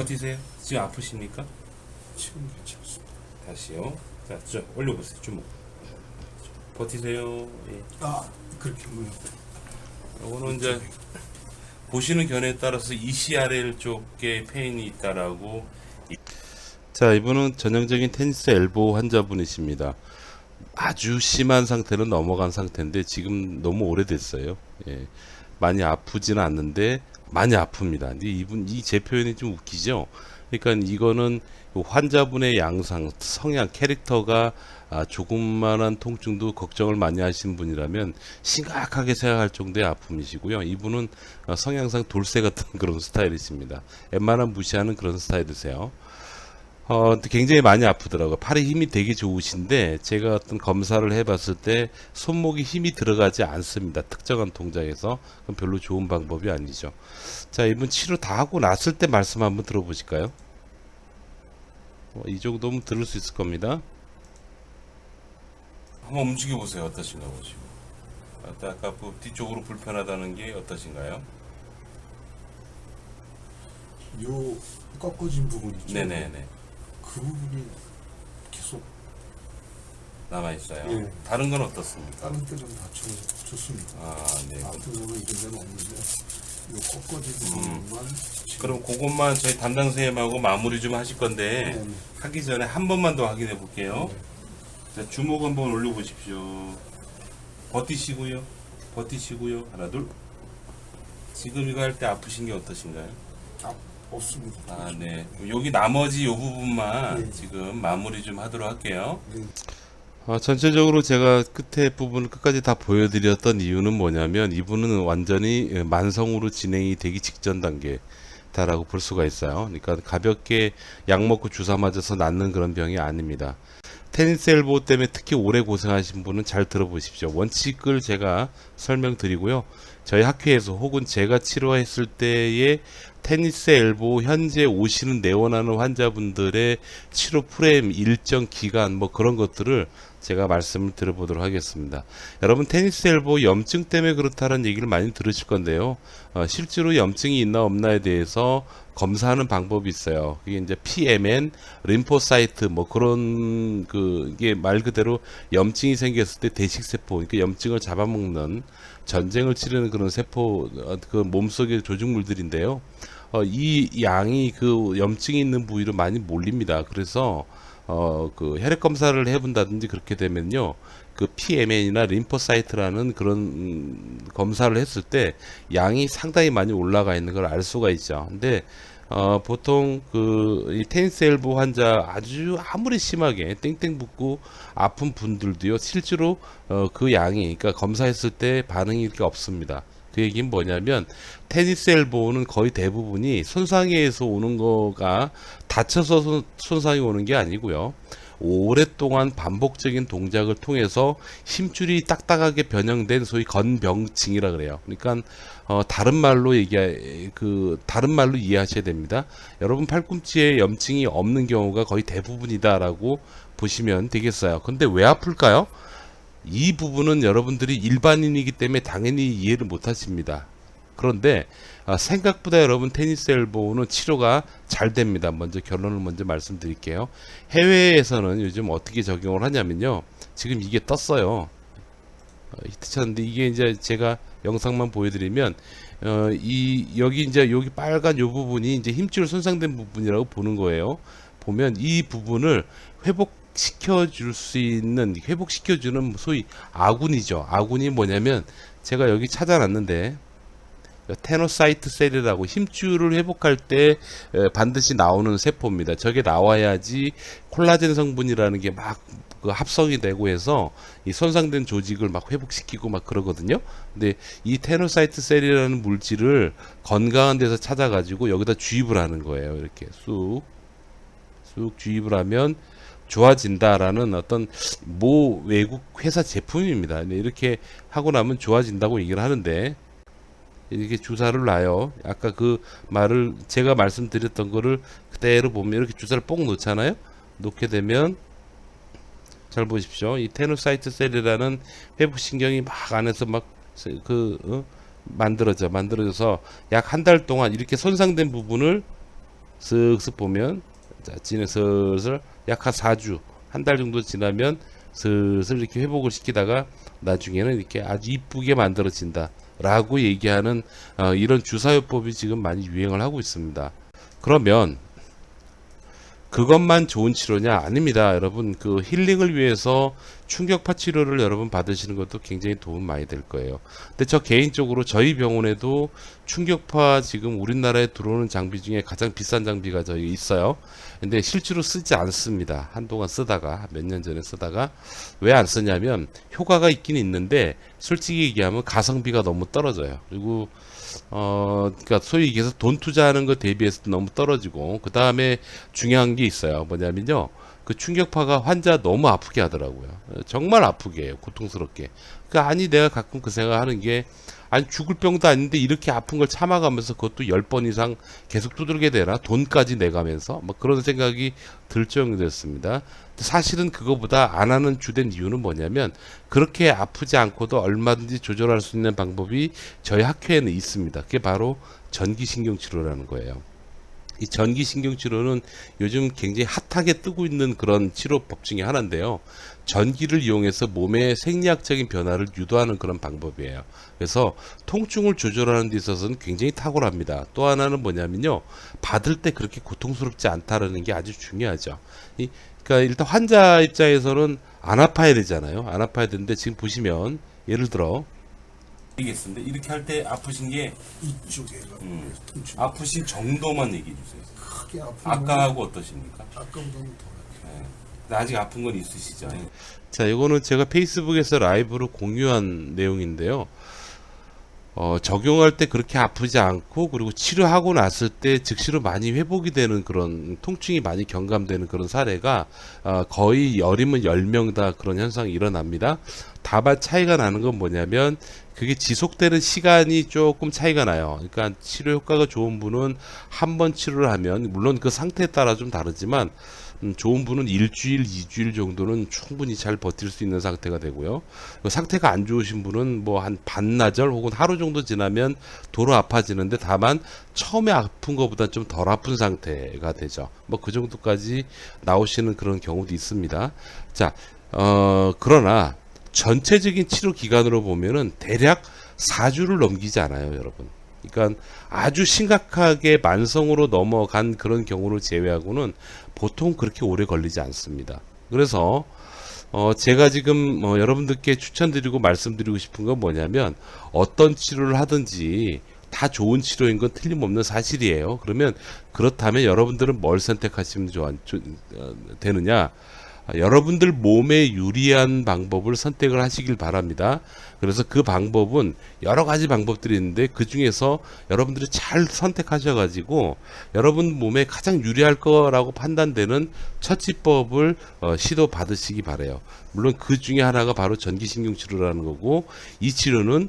버티세요. 지금 아프십니까? 지금 괜찮습니다. 다시요. 자, 저 올려보세요. 주먹. 버티세요. 예. 아, 그렇게 물론 이거는 이제 보시는 견해에 따라서 ECRL 쪽에 페인이 있다라고. 자, 이분은 전형적인 테니스 엘보 환자분이십니다. 아주 심한 상태는 넘어간 상태인데 지금 너무 오래됐어요. 예. 많이 아프지는 않는데 많이 아픕니다. 근데 이분 제 표현이 좀 웃기죠. 그러니까 이거는 환자분의 양상, 성향, 캐릭터가 조금만한 통증도 걱정을 많이 하시는 분이라면 심각하게 생각할 정도의 아픔이시고요. 이분은 성향상 돌쇠 같은 그런 스타일이십니다. 웬만하면 무시하는 그런 스타일이세요. 굉장히 많이 아프더라고요. 팔에 힘이 되게 좋으신데 제가 어떤 검사를 해봤을 때 손목에 힘이 들어가지 않습니다. 특정한 동작에서. 그럼 별로 좋은 방법이 아니죠. 자, 이분 치료 다 하고 났을 때 말씀 한번 들어보실까요? 이 정도면 들을 수 있을 겁니다. 한번 움직여 보세요. 어떠신가 보시고. 아까 그 뒤쪽으로 불편하다는 게 어떠신가요? 요 꺾어진 부분 있죠. 네네네. 그 부분이 계속 남아 있어요. 예. 다른 건 어떻습니까? 다른 데는 다 좋습니다. 아, 네. 아픈 데는 이런 데는 없는데 요 꺾어진 부분만 지금 그럼 그것만 저희 담당 선생님하고 마무리 좀 하실 건데 네네. 하기 전에 한 번만 더 확인해 볼게요. 네. 자, 주먹 한번 올려 보십시오. 버티시고요. 버티시고요. 하나 둘. 지금 이거 할 때 아프신 게 어떠신가요? 없습니다. 아, 네. 여기 나머지 요 부분만 네. 지금 마무리 좀 하도록 할게요. 네. 전체적으로 제가 끝에 부분을 끝까지 다 보여드렸던 이유는 뭐냐면 이분은 완전히 만성으로 진행이 되기 직전 단계다라고 볼 수가 있어요. 그러니까 가볍게 약 먹고 주사 맞아서 낫는 그런 병이 아닙니다. 테니스 엘보 때문에 특히 오래 고생하신 분은 잘 들어보십시오. 원칙을 제가 설명드리고요. 저희 학회에서 혹은 제가 치료했을 때의 테니스 엘보 현재 오시는 내원하는 환자분들의 치료 프레임 일정 기간 뭐 그런 것들을 제가 말씀을 드려보도록 하겠습니다. 여러분 테니스 엘보 염증 때문에 그렇다는 얘기를 많이 들으실 건데요. 실제로 염증이 있나 없나에 대해서 검사하는 방법이 있어요. 이게 이제 PMN, 림포사이트 뭐 그런 이게 말 그대로 염증이 생겼을 때 대식세포, 그러니까 염증을 잡아먹는 전쟁을 치르는 그런 세포, 그 몸속의 조직물들인데요. 이 양이 그 염증이 있는 부위로 많이 몰립니다. 그래서 그 혈액 검사를 해본다든지 그렇게 되면요, 그 PMN이나 림포사이트라는 그런 검사를 했을 때 양이 상당히 많이 올라가 있는 걸 알 수가 있죠. 근데 보통 이 테니스 엘보 환자 아주 아무리 심하게 땡땡 붓고 아픈 분들도요, 실제로 그 양이, 그러니까 검사했을 때 반응이 이렇게 없습니다. 그 얘기는 뭐냐면 테니스 엘보는 거의 대부분이 손상에 의해서 오는 거가 다쳐서 손상이 오는 게 아니고요. 오랫동안 반복적인 동작을 통해서 힘줄이 딱딱하게 변형된 소위 건병증이라 그래요. 그러니까 다른 말로 다른 말로 이해하셔야 됩니다. 여러분 팔꿈치에 염증이 없는 경우가 거의 대부분이다라고 보시면 되겠어요. 근데 왜 아플까요? 이 부분은 여러분들이 일반인이기 때문에 당연히 이해를 못 하십니다. 그런데 생각보다 여러분 테니스 엘보는 치료가 잘 됩니다. 먼저 결론을 먼저 말씀드릴게요. 해외에서는 요즘 어떻게 적용을 하냐면요, 지금 이게 떴어요. 히트 쳤는데 이게 이제 제가 영상만 보여드리면 여기 빨간 요 부분이 이제 힘줄 손상된 부분이라고 보는 거예요. 보면 이 부분을 회복시켜주는 소위 아군이죠. 아군이 뭐냐면 제가 여기 찾아놨는데 테노사이트 셀이라고 힘줄을 회복할 때 반드시 나오는 세포입니다. 저게 나와야지 콜라겐 성분이라는 게 막 합성이 되고 해서 이 손상된 조직을 막 회복시키고 막 그러거든요. 근데 이 테노사이트 셀이라는 물질을 건강한 데서 찾아가지고 여기다 주입을 하는 거예요. 이렇게 쑥 주입을 하면 좋아진다라는 어떤 모 외국 회사 제품입니다. 이렇게 하고 나면 좋아진다고 얘기를 하는데, 이렇게 주사를 놔요. 아까 그 말을 제가 말씀드렸던 거를 그대로 보면 이렇게 주사를 뽕 놓잖아요. 놓게 되면 잘 보십시오. 이 테노사이트 셀이라는 회복신경이 막 안에서 막 만들어져서 약 한 달 동안 이렇게 손상된 부분을 쓱쓱 보면 자, 슬슬 약 한 4주, 한 달 정도 지나면 슬슬 이렇게 회복을 시키다가 나중에는 이렇게 아주 이쁘게 만들어진다 라고 얘기하는 이런 주사요법이 지금 많이 유행을 하고 있습니다. 그러면 그것만 좋은 치료냐? 아닙니다. 여러분, 그 힐링을 위해서 충격파 치료를 여러분 받으시는 것도 굉장히 도움 많이 될 거예요. 근데 저 개인적으로 저희 병원에도 충격파 지금 우리나라에 들어오는 장비 중에 가장 비싼 장비가 저희 있어요. 근데 실제로 쓰지 않습니다. 한동안 쓰다가, 몇 년 전에 쓰다가 왜 안 쓰냐면 효과가 있긴 있는데 솔직히 얘기하면 가성비가 너무 떨어져요. 그리고 그러니까 소위 얘기해서 돈 투자하는 것 대비해서 너무 떨어지고, 그 다음에 중요한 게 있어요. 뭐냐면요, 그 충격파가 환자 너무 아프게 하더라고요. 정말 아프게 해요. 고통스럽게. 그러니까 아니 내가 가끔 그 생각하는 게, 아니 죽을 병도 아닌데 이렇게 아픈 걸 참아가면서 그것도 10번 이상 계속 두들게 되나? 돈까지 내가면서 뭐 그런 생각이 들 정도였습니다. 사실은 그거보다 안 하는 주된 이유는 뭐냐면, 그렇게 아프지 않고도 얼마든지 조절할 수 있는 방법이 저희 학회에는 있습니다. 그게 바로 전기신경치료라는 거예요. 이 전기신경치료는 요즘 굉장히 핫하게 뜨고 있는 그런 치료법 중에 하나인데요. 전기를 이용해서 몸의 생리학적인 변화를 유도하는 그런 방법이에요. 그래서 통증을 조절하는 데 있어서는 굉장히 탁월합니다. 또 하나는 뭐냐면요, 받을 때 그렇게 고통스럽지 않다라는 게 아주 중요하죠. 그러니까 일단 환자 입장에서는 안 아파야 되잖아요. 안 아파야 되는데 지금 보시면 예를 들어 얘기했습니다. 이렇게 할 때 아프신 게 이쪽에가 통증. 아프신 정도만 얘기해 주세요. 크게 아픈 아까하고 어떠십니까? 아까보다는 더 네. 근데 아직 아픈 건 있으시죠? 자, 이거는 제가 페이스북에서 라이브로 공유한 내용인데요. 적용할 때 그렇게 아프지 않고, 그리고 치료하고 났을 때 즉시로 많이 회복이 되는 그런 통증이 많이 경감되는 그런 사례가 거의 열이면 10명 다 그런 현상이 일어납니다. 다만 차이가 나는 건 뭐냐면, 그게 지속되는 시간이 조금 차이가 나요. 그러니까 치료 효과가 좋은 분은 한 번 치료를 하면, 물론 그 상태에 따라 좀 다르지만 좋은 분은 일주일, 2주일 정도는 충분히 잘 버틸 수 있는 상태가 되고요. 상태가 안 좋으신 분은 뭐 한 반나절 혹은 하루 정도 지나면 도로 아파지는데, 다만 처음에 아픈 것보다 좀 덜 아픈 상태가 되죠. 뭐 그 정도까지 나오시는 그런 경우도 있습니다. 자, 그러나 전체적인 치료 기간으로 보면은 대략 4주를 넘기지 않아요, 여러분. 그러니까 아주 심각하게 만성으로 넘어간 그런 경우를 제외하고는 보통 그렇게 오래 걸리지 않습니다. 그래서 제가 지금 여러분들께 추천드리고 말씀드리고 싶은 건 뭐냐면, 어떤 치료를 하든지 다 좋은 치료인 건 틀림없는 사실이에요. 그러면 그렇다면 여러분들은 뭘 선택하시면 되느냐? 여러분들 몸에 유리한 방법을 선택을 하시길 바랍니다. 그래서 그 방법은 여러 가지 방법들이 있는데, 그 중에서 여러분들이 잘 선택하셔가지고 여러분 몸에 가장 유리할 거라고 판단되는 처치법을 시도 받으시기 바래요. 물론 그 중에 하나가 바로 전기신경치료라는 거고, 이 치료는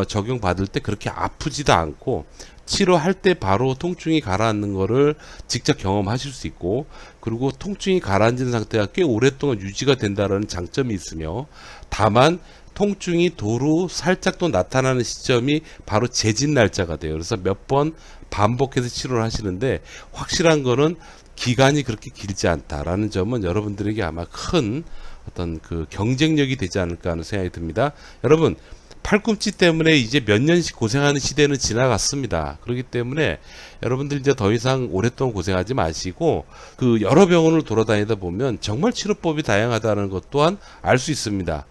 적용 받을 때 그렇게 아프지도 않고, 치료할 때 바로 통증이 가라앉는 거를 직접 경험하실 수 있고, 그리고 통증이 가라앉은 상태가 꽤 오랫동안 유지가 된다는 장점이 있으며, 다만 통증이 도로 살짝 또 나타나는 시점이 바로 재진 날짜가 돼요. 그래서 몇 번 반복해서 치료를 하시는데, 확실한 거는 기간이 그렇게 길지 않다라는 점은 여러분들에게 아마 큰 어떤 그 경쟁력이 되지 않을까 하는 생각이 듭니다. 여러분, 팔꿈치 때문에 이제 몇 년씩 고생하는 시대는 지나갔습니다. 그렇기 때문에 여러분들 이제 더 이상 오랫동안 고생하지 마시고, 그 여러 병원을 돌아다니다 보면 정말 치료법이 다양하다는 것 또한 알 수 있습니다.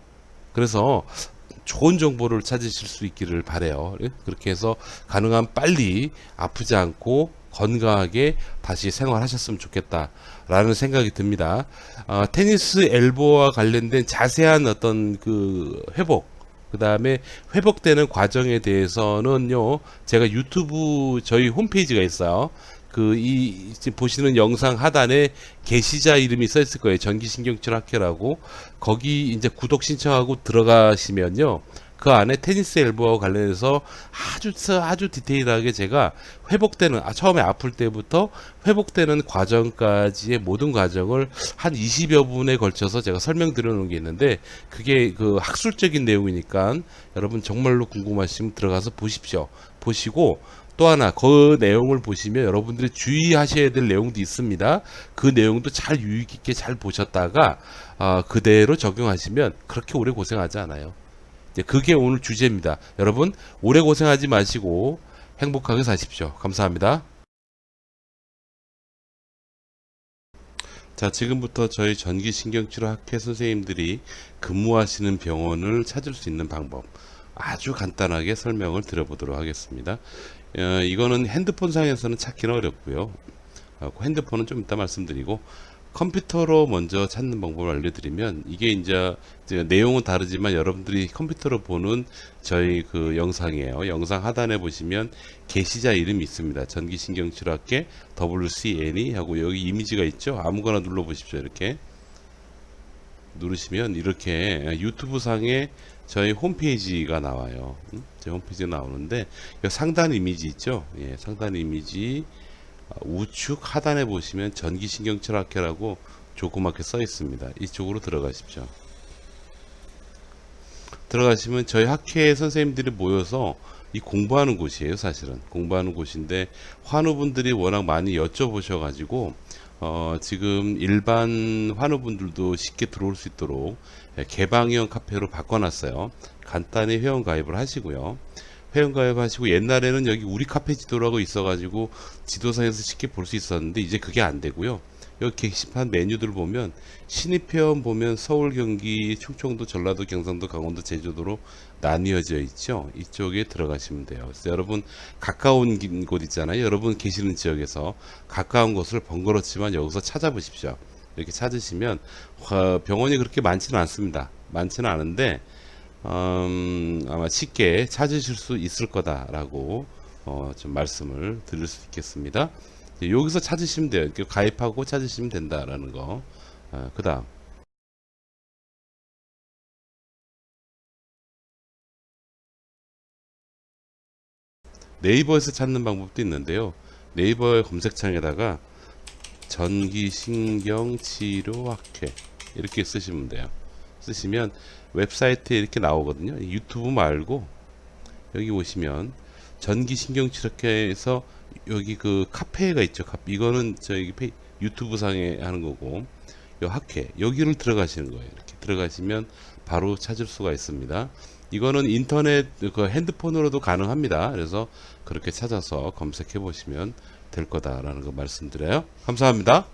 그래서 좋은 정보를 찾으실 수 있기를 바라요. 그렇게 해서 가능한 빨리 아프지 않고 건강하게 다시 생활하셨으면 좋겠다라는 생각이 듭니다. 테니스 엘보와 관련된 자세한 어떤 그 회복, 그 다음에 회복되는 과정에 대해서는요, 제가 유튜브 저희 홈페이지가 있어요. 이 지금 보시는 영상 하단에 게시자 이름이 써 있을 거예요. 전기신경치료 학회라고. 거기 이제 구독 신청하고 들어가시면요, 그 안에 테니스 엘보와 관련해서 아주 디테일하게 제가 회복되는 처음에 아플 때부터 회복되는 과정까지의 모든 과정을 한 20여 분에 걸쳐서 제가 설명드려 놓은 게 있는데, 그게 그 학술적인 내용이니까 여러분 정말로 궁금하시면 들어가서 보십시오. 보시고 또 하나 그 내용을 보시면 여러분들이 주의하셔야 될 내용도 있습니다. 그 내용도 잘 유익 있게 잘 보셨다가 그대로 적용하시면 그렇게 오래 고생하지 않아요. 이제 그게 오늘 주제입니다. 여러분 오래 고생하지 마시고 행복하게 사십시오. 감사합니다. 자, 지금부터 저희 전기신경치료학회 선생님들이 근무하시는 병원을 찾을 수 있는 방법 아주 간단하게 설명을 드려보도록 하겠습니다. 이거는 핸드폰 상에서는 찾기는 어렵고요. 핸드폰은 좀 이따 말씀드리고, 컴퓨터로 먼저 찾는 방법을 알려드리면, 이게 이제 내용은 다르지만 여러분들이 컴퓨터로 보는 저희 그 영상이에요. 영상 하단에 보시면 게시자 이름이 있습니다. 전기신경치료학회 WCNE 하고 여기 이미지가 있죠. 아무거나 눌러 보십시오. 이렇게 누르시면 이렇게 유튜브 상에 저희 홈페이지가 나와요. 제 홈페이지가 나오는데 상단 이미지 있죠. 예, 상단 이미지 우측 하단에 보시면 전기신경치료학회라고 조그맣게 써 있습니다. 이쪽으로 들어가십시오. 들어가시면 저희 학회의 선생님들이 모여서 이 공부하는 곳이에요. 사실은 공부하는 곳인데 환우분들이 워낙 많이 여쭤보셔 가지고 지금 일반 환우분들도 쉽게 들어올 수 있도록 개방형 카페로 바꿔놨어요. 간단히 회원 가입을 하시고요. 회원 가입하시고, 옛날에는 여기 우리 카페 지도라고 있어가지고 지도상에서 쉽게 볼 수 있었는데 이제 그게 안 되고요. 여기 게시판 메뉴들 보면 신입회원 보면 서울, 경기, 충청도, 전라도, 경상도, 강원도, 제주도로 나뉘어져 있죠. 이쪽에 들어가시면 돼요. 그래서 여러분 가까운 곳 있잖아요. 여러분 계시는 지역에서 가까운 곳을 번거롭지만 여기서 찾아보십시오. 이렇게 찾으시면 병원이 그렇게 많지는 않습니다. 많지는 않은데 아마 쉽게 찾으실 수 있을 거다라고 좀 말씀을 드릴 수 있겠습니다. 여기서 찾으시면 돼요. 이렇게 가입하고 찾으시면 된다라는 거. 그 다음 네이버에서 찾는 방법도 있는데요. 네이버의 검색창에다가 전기신경치료학회 이렇게 쓰시면 돼요. 쓰시면 웹사이트에 이렇게 나오거든요. 유튜브 말고 여기 오시면 전기신경치료학회에서 여기 그 카페가 있죠. 이거는 저기 유튜브 상에 하는 거고, 요 학회 여기를 들어가시는 거예요. 이렇게 들어가시면 바로 찾을 수가 있습니다. 이거는 인터넷 그 핸드폰으로도 가능합니다. 그래서 그렇게 찾아서 검색해 보시면 될 거다라는 거 말씀드려요. 감사합니다.